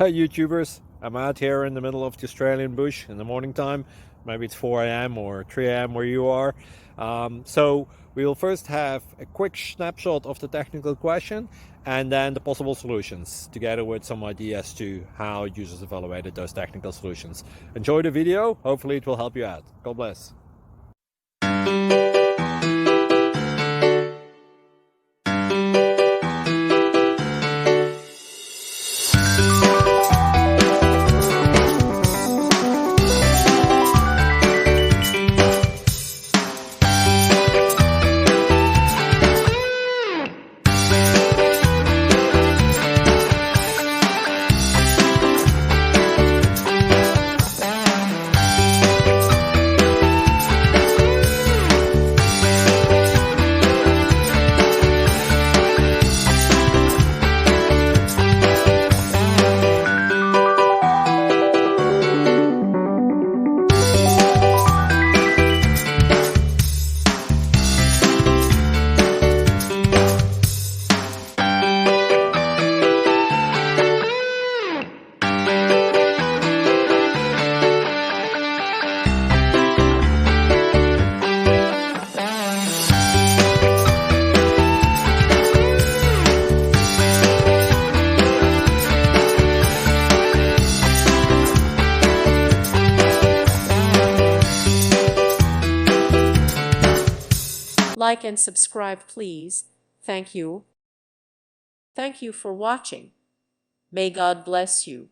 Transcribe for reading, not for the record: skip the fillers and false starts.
Hi YouTubers, I'm out here in the middle of the Australian bush in the morning time. Maybe it's 4 a.m. or 3 a.m. where you are. So we will first have a quick snapshot of the technical question and then the possible solutions, together with some ideas to how users evaluated those technical solutions. Enjoy the video, hopefully it will help you out. God bless. Like and subscribe, please. Thank you. Thank you for watching. May God bless you.